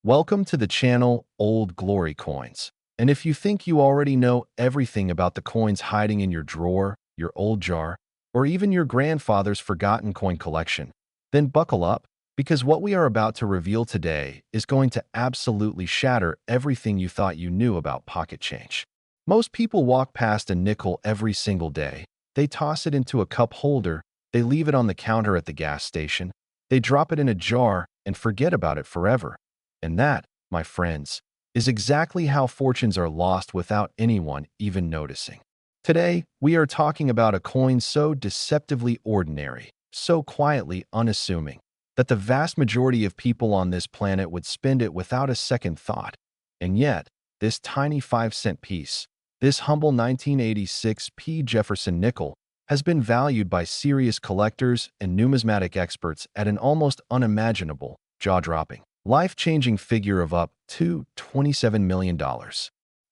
Welcome to the channel Old Glory Coins. And if you think you already know everything about the coins hiding in your drawer, your old jar, or even your grandfather's forgotten coin collection, then buckle up, because what we are about to reveal today is going to absolutely shatter everything you thought you knew about pocket change. Most people walk past a nickel every single day. They toss it into a cup holder, they leave it on the counter at the gas station, they drop it in a jar and forget about it forever. And that, my friends, is exactly how fortunes are lost without anyone even noticing. Today, we are talking about a coin so deceptively ordinary, so quietly unassuming, that the vast majority of people on this planet would spend it without a second thought. And yet, this tiny 5-cent piece, this humble 1986 Jefferson Nickel, has been valued by serious collectors and numismatic experts at an almost unimaginable, jaw-dropping, life-changing figure of up to $27 million.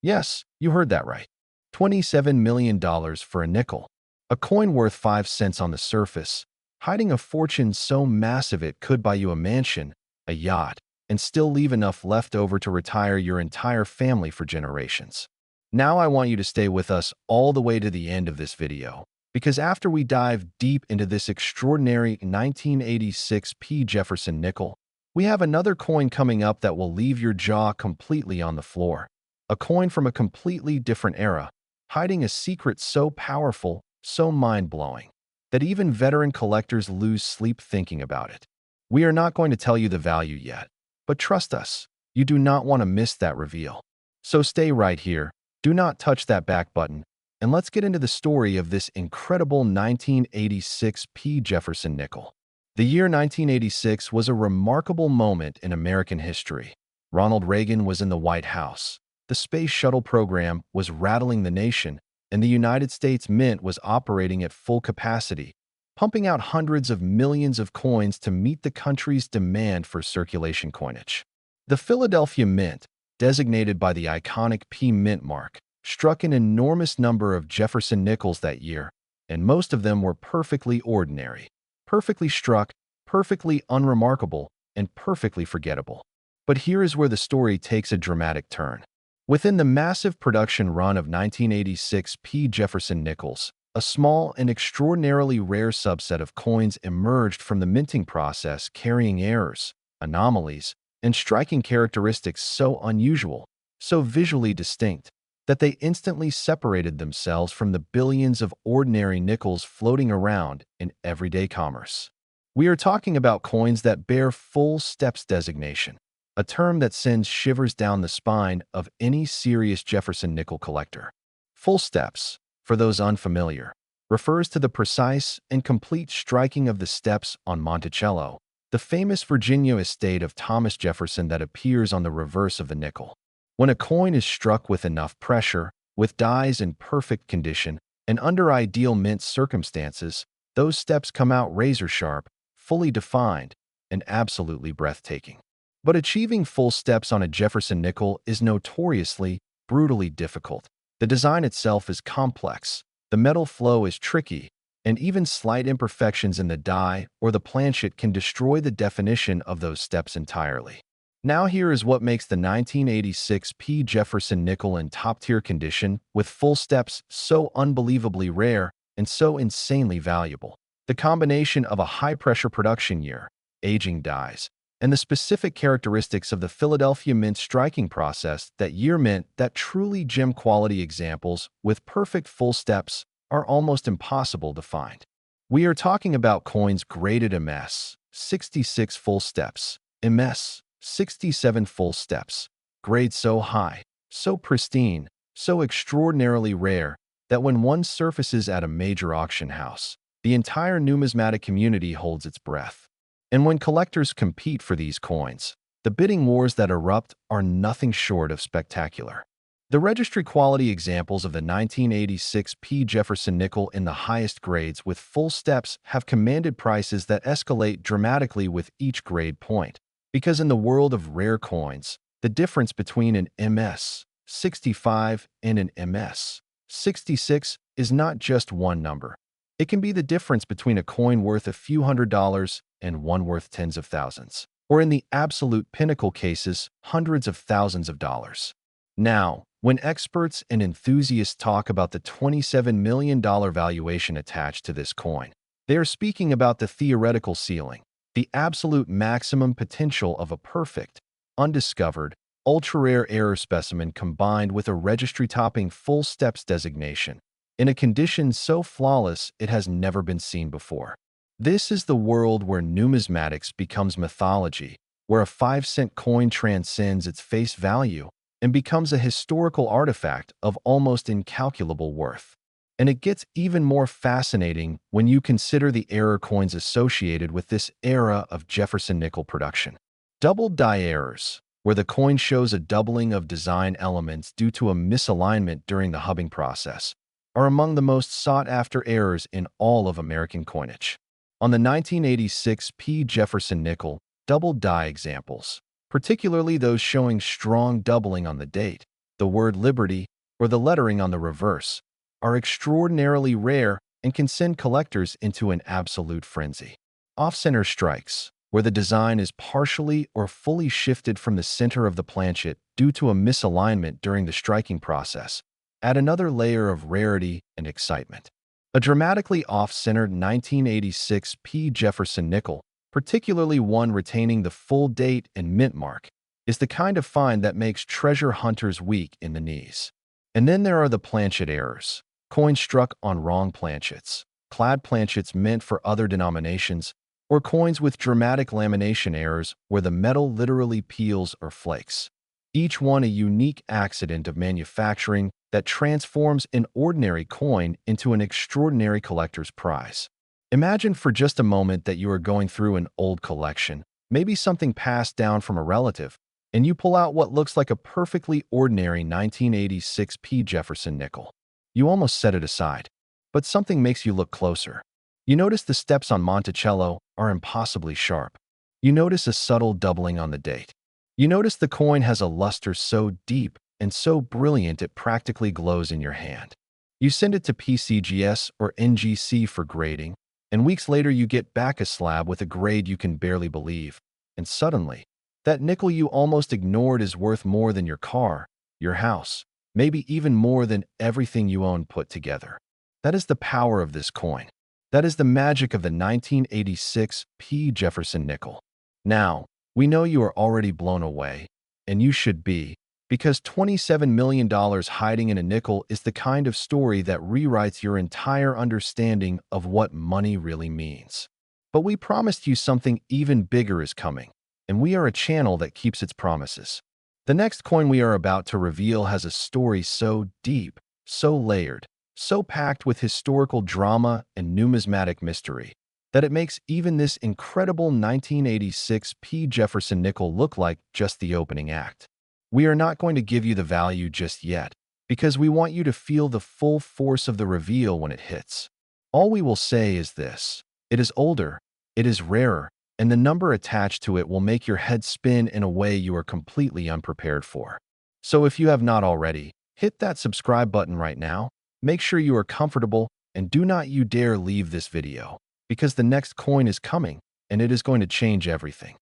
Yes, you heard that right. $27 million for a nickel. A coin worth 5 cents on the surface, hiding a fortune so massive it could buy you a mansion, a yacht, and still leave enough left over to retire your entire family for generations. Now I want you to stay with us all the way to the end of this video, because after we dive deep into this extraordinary 1986 Jefferson Nickel, we have another coin coming up that will leave your jaw completely on the floor. A coin from a completely different era, hiding a secret so powerful, so mind-blowing, that even veteran collectors lose sleep thinking about it. We are not going to tell you the value yet, but trust us, you do not want to miss that reveal. So stay right here, do not touch that back button, and let's get into the story of this incredible 1986 Jefferson Nickel. The year 1986 was a remarkable moment in American history. Ronald Reagan was in the White House. The space shuttle program was rattling the nation, and the United States Mint was operating at full capacity, pumping out hundreds of millions of coins to meet the country's demand for circulation coinage. The Philadelphia Mint, designated by the iconic P Mint mark, struck an enormous number of Jefferson Nickels that year, and most of them were perfectly ordinary. Perfectly struck, perfectly unremarkable, and perfectly forgettable. But here is where the story takes a dramatic turn. Within the massive production run of 1986 Jefferson Nickels, a small and extraordinarily rare subset of coins emerged from the minting process carrying errors, anomalies, and striking characteristics so unusual, so visually distinct, that they instantly separated themselves from the billions of ordinary nickels floating around in everyday commerce. We are talking about coins that bear full steps designation, a term that sends shivers down the spine of any serious Jefferson nickel collector. Full steps, for those unfamiliar, refers to the precise and complete striking of the steps on Monticello, the famous Virginia estate of Thomas Jefferson that appears on the reverse of the nickel. When a coin is struck with enough pressure, with dies in perfect condition, and under ideal mint circumstances, those steps come out razor-sharp, fully defined, and absolutely breathtaking. But achieving full steps on a Jefferson nickel is notoriously, brutally difficult. The design itself is complex, the metal flow is tricky, and even slight imperfections in the die or the planchet can destroy the definition of those steps entirely. Now here is what makes the 1986 Jefferson Nickel in top-tier condition with full steps so unbelievably rare and so insanely valuable. The combination of a high-pressure production year, aging dies, and the specific characteristics of the Philadelphia Mint striking process that year meant that truly gem-quality examples with perfect full steps are almost impossible to find. We are talking about coins graded MS, 66 full steps, MS, 67 full steps, grade so high, so pristine, so extraordinarily rare that when one surfaces at a major auction house, the entire numismatic community holds its breath. And when collectors compete for these coins, the bidding wars that erupt are nothing short of spectacular. The registry quality examples of the 1986 Jefferson Nickel in the highest grades with full steps have commanded prices that escalate dramatically with each grade point. Because in the world of rare coins, the difference between an MS 65 and an MS 66 is not just one number. It can be the difference between a coin worth a few $100s and one worth tens of thousands. or in the absolute pinnacle cases, hundreds of thousands of dollars. Now, when experts and enthusiasts talk about the $27 million valuation attached to this coin, they are speaking about the theoretical ceiling, the absolute maximum potential of a perfect, undiscovered, ultra-rare error specimen combined with a registry-topping full steps designation, in a condition so flawless it has never been seen before. This is the world where numismatics becomes mythology, where a 5-cent coin transcends its face value and becomes a historical artifact of almost incalculable worth. And it gets even more fascinating when you consider the error coins associated with this era of Jefferson nickel production. Double die errors, where the coin shows a doubling of design elements due to a misalignment during the hubbing process, are among the most sought-after errors in all of American coinage. On the 1986 P. Jefferson Nickel double die examples, particularly those showing strong doubling on the date, the word Liberty, or the lettering on the reverse, are extraordinarily rare and can send collectors into an absolute frenzy. Off-center strikes, where the design is partially or fully shifted from the center of the planchet due to a misalignment during the striking process, add another layer of rarity and excitement. A dramatically off-centered 1986 P. Jefferson Nickel, particularly one retaining the full date and mint mark, is the kind of find that makes treasure hunters weak in the knees. And then there are the planchet errors, coins struck on wrong planchets, clad planchets meant for other denominations, or coins with dramatic lamination errors where the metal literally peels or flakes. Each one a unique accident of manufacturing that transforms an ordinary coin into an extraordinary collector's prize. Imagine for just a moment that you are going through an old collection, maybe something passed down from a relative, and you pull out what looks like a perfectly ordinary 1986 P. Jefferson nickel. You almost set it aside, but something makes you look closer. You notice the steps on Monticello are impossibly sharp. You notice a subtle doubling on the date. You notice the coin has a luster so deep and so brilliant it practically glows in your hand. You send it to PCGS or NGC for grading, and weeks later you get back a slab with a grade you can barely believe, and suddenly, that nickel you almost ignored is worth more than your car, your house, maybe even more than everything you own put together. That is the power of this coin. That is the magic of the 1986 P. Jefferson Nickel. Now, we know you are already blown away, and you should be, because $27 million hiding in a nickel is the kind of story that rewrites your entire understanding of what money really means. But we promised you something even bigger is coming, and we are a channel that keeps its promises. The next coin we are about to reveal has a story so deep, so layered, so packed with historical drama and numismatic mystery, that it makes even this incredible 1986 P. Jefferson nickel look like just the opening act. We are not going to give you the value just yet, because we want you to feel the full force of the reveal when it hits. All we will say is this: it is older, it is rarer, and the number attached to it will make your head spin in a way you are completely unprepared for. So if you have not already, hit that subscribe button right now, make sure you are comfortable, and do not you dare leave this video, because the next coin is coming, and it is going to change everything.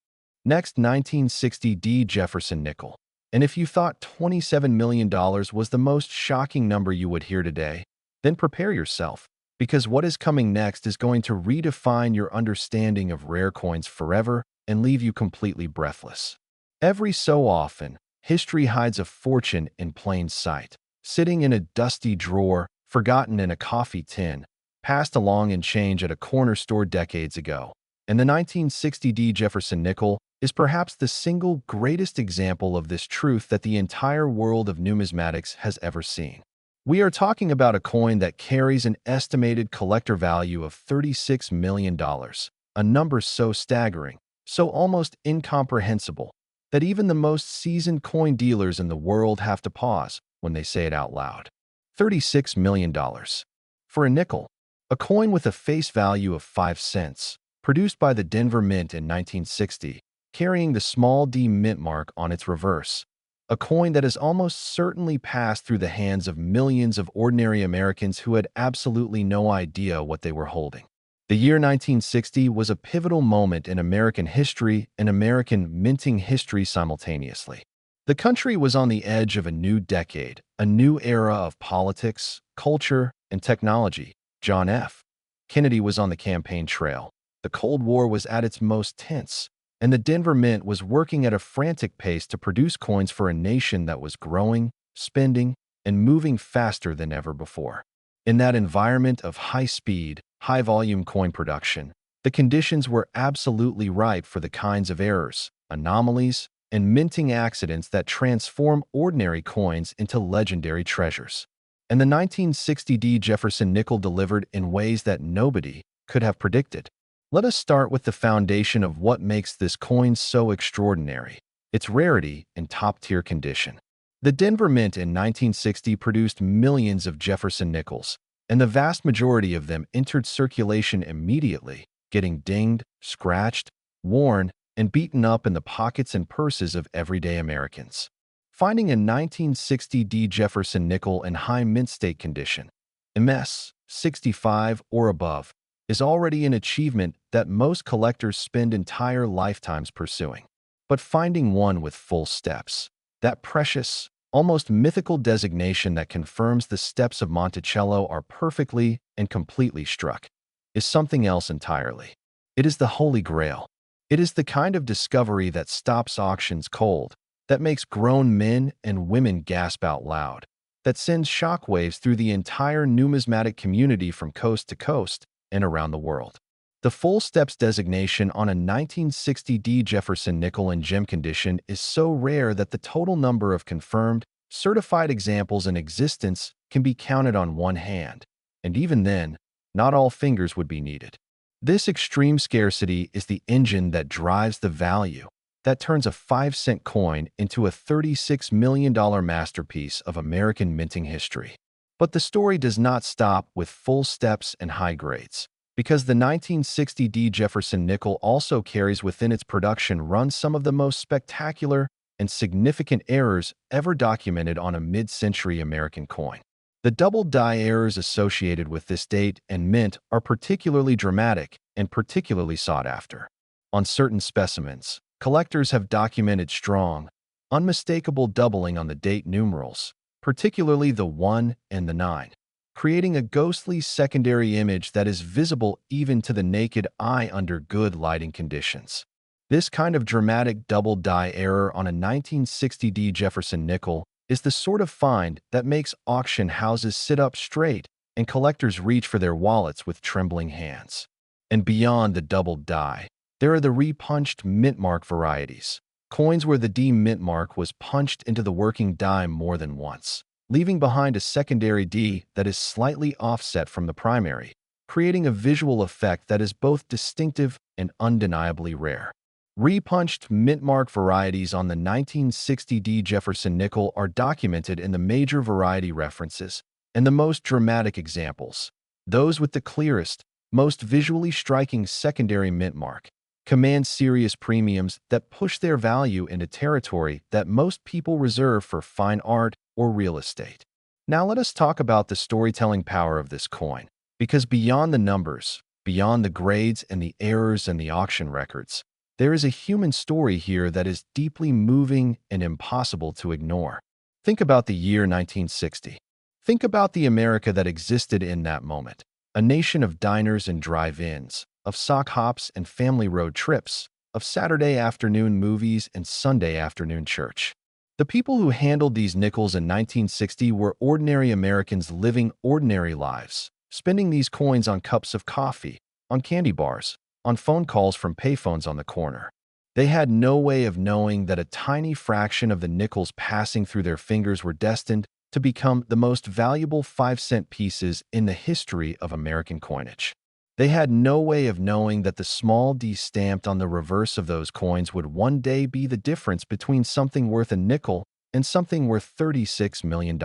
Next, 1960 D. Jefferson Nickel. And if you thought $27 million was the most shocking number you would hear today, then prepare yourself, because what is coming next is going to redefine your understanding of rare coins forever and leave you completely breathless. Every so often, history hides a fortune in plain sight, sitting in a dusty drawer, forgotten in a coffee tin, passed along in change at a corner store decades ago. And the 1960 D. Jefferson Nickel is perhaps the single greatest example of this truth that the entire world of numismatics has ever seen. We are talking about a coin that carries an estimated collector value of $36 million, a number so staggering, so almost incomprehensible, that even the most seasoned coin dealers in the world have to pause when they say it out loud. $36 million. For a nickel, a coin with a face value of 5 cents, produced by the Denver Mint in 1960, carrying the small d mint mark on its reverse, a coin that has almost certainly passed through the hands of millions of ordinary Americans who had absolutely no idea what they were holding. The year 1960 was a pivotal moment in American history and American minting history simultaneously. The country was on the edge of a new decade, a new era of politics, culture, and technology. John F. Kennedy was on the campaign trail. The Cold War was at its most tense, and the Denver Mint was working at a frantic pace to produce coins for a nation that was growing, spending, and moving faster than ever before. In that environment of high-speed, high-volume coin production, the conditions were absolutely ripe for the kinds of errors, anomalies, and minting accidents that transform ordinary coins into legendary treasures. And the 1960 Jefferson Nickel delivered in ways that nobody could have predicted. Let us start with the foundation of what makes this coin so extraordinary: its rarity and top-tier condition. The Denver Mint in 1960 produced millions of Jefferson Nickels, and the vast majority of them entered circulation immediately, getting dinged, scratched, worn, and beaten up in the pockets and purses of everyday Americans. Finding a 1960 Jefferson Nickel in high mint state condition, MS 65 or above, is already an achievement that most collectors spend entire lifetimes pursuing. But finding one with full steps, that precious, almost mythical designation that confirms the steps of Monticello are perfectly and completely struck, is something else entirely. It is the Holy Grail. It is the kind of discovery that stops auctions cold, that makes grown men and women gasp out loud, that sends shockwaves through the entire numismatic community from coast to coast and around the world. The full steps designation on a 1960 Jefferson Nickel in gem condition is so rare that the total number of confirmed, certified examples in existence can be counted on one hand, and even then, not all fingers would be needed. This extreme scarcity is the engine that drives the value, that turns a 5-cent coin into a $36 million masterpiece of American minting history. But the story does not stop with full steps and high grades, because the 1960 Jefferson Nickel also carries within its production run some of the most spectacular and significant errors ever documented on a mid-century American coin. The double die errors associated with this date and mint are particularly dramatic and particularly sought after. On certain specimens, collectors have documented strong, unmistakable doubling on the date numerals, particularly the 1 and the 9, creating a ghostly secondary image that is visible even to the naked eye under good lighting conditions. This kind of dramatic double die error on a 1960 Jefferson Nickel is the sort of find that makes auction houses sit up straight and collectors reach for their wallets with trembling hands. And beyond the double die, there are the repunched mint mark varieties, coins where the D mint mark was punched into the working die more than once, leaving behind a secondary D that is slightly offset from the primary, creating a visual effect that is both distinctive and undeniably rare. Repunched mint mark varieties on the 1960 Jefferson Nickel are documented in the major variety references, and the most dramatic examples, those with the clearest, most visually striking secondary mint mark, command serious premiums that push their value into territory that most people reserve for fine art or real estate. Now let us talk about the storytelling power of this coin, because beyond the numbers, beyond the grades and the errors and the auction records, there is a human story here that is deeply moving and impossible to ignore. Think about the year 1960. Think about the America that existed in that moment, a nation of diners and drive-ins, of sock hops and family road trips, of Saturday afternoon movies and Sunday afternoon church. The people who handled these nickels in 1960 were ordinary Americans living ordinary lives, spending these coins on cups of coffee, on candy bars, on phone calls from payphones on the corner. They had no way of knowing that a tiny fraction of the nickels passing through their fingers were destined to become the most valuable 5-cent pieces in the history of American coinage. They had no way of knowing that the small D stamped on the reverse of those coins would one day be the difference between something worth a nickel and something worth $36 million.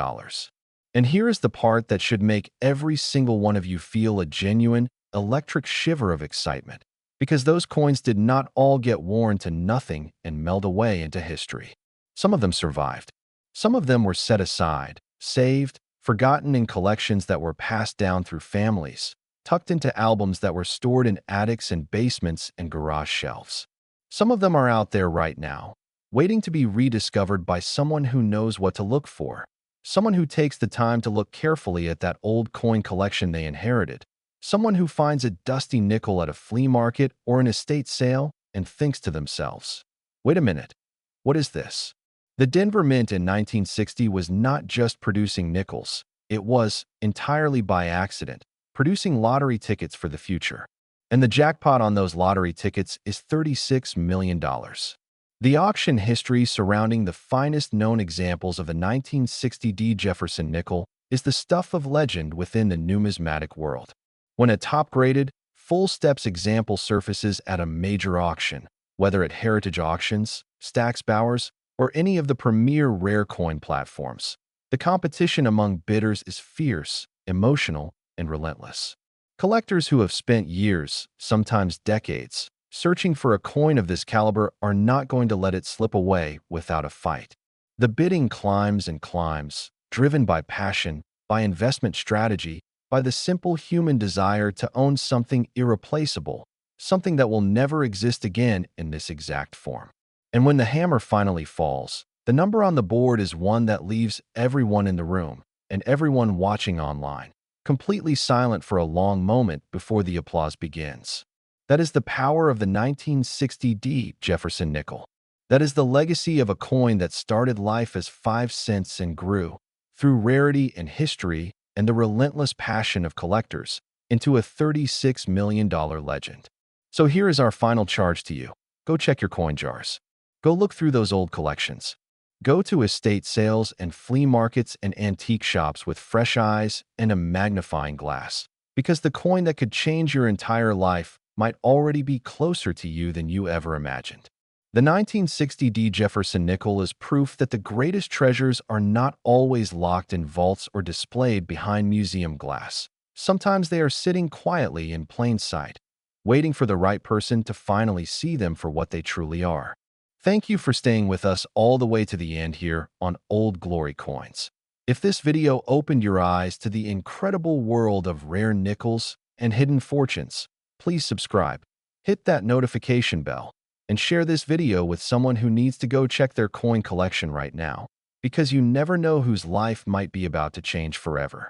And here is the part that should make every single one of you feel a genuine, electric shiver of excitement, because those coins did not all get worn to nothing and meld away into history. Some of them survived. Some of them were set aside, saved, forgotten in collections that were passed down through families, tucked into albums that were stored in attics and basements and garage shelves. Some of them are out there right now, waiting to be rediscovered by someone who knows what to look for, someone who takes the time to look carefully at that old coin collection they inherited, someone who finds a dusty nickel at a flea market or an estate sale and thinks to themselves, "Wait a minute, what is this?" The Denver Mint in 1960 was not just producing nickels, it was, entirely by accident, producing lottery tickets for the future. And the jackpot on those lottery tickets is $36 million. The auction history surrounding the finest known examples of the 1960 Jefferson Nickel is the stuff of legend within the numismatic world. When a top-graded, full-steps example surfaces at a major auction, whether at heritage auctions, Stack's Bowers, or any of the premier rare coin platforms, the competition among bidders is fierce, emotional, and relentless. Collectors who have spent years, sometimes decades, searching for a coin of this caliber are not going to let it slip away without a fight. The bidding climbs and climbs, driven by passion, by investment strategy, by the simple human desire to own something irreplaceable, something that will never exist again in this exact form. And when the hammer finally falls, the number on the board is one that leaves everyone in the room and everyone watching online completely silent for a long moment before the applause begins. That is the power of the 1960 Jefferson Nickel. That is the legacy of a coin that started life as 5 cents and grew, through rarity and history and the relentless passion of collectors, into a $36 million legend. So here is our final charge to you. Go check your coin jars. Go look through those old collections. Go to estate sales and flea markets and antique shops with fresh eyes and a magnifying glass, because the coin that could change your entire life might already be closer to you than you ever imagined. The 1960 Jefferson Nickel is proof that the greatest treasures are not always locked in vaults or displayed behind museum glass. Sometimes they are sitting quietly in plain sight, waiting for the right person to finally see them for what they truly are. Thank you for staying with us all the way to the end here on Old Glory Coins. If this video opened your eyes to the incredible world of rare nickels and hidden fortunes, please subscribe, hit that notification bell, and share this video with someone who needs to go check their coin collection right now, because you never know whose life might be about to change forever.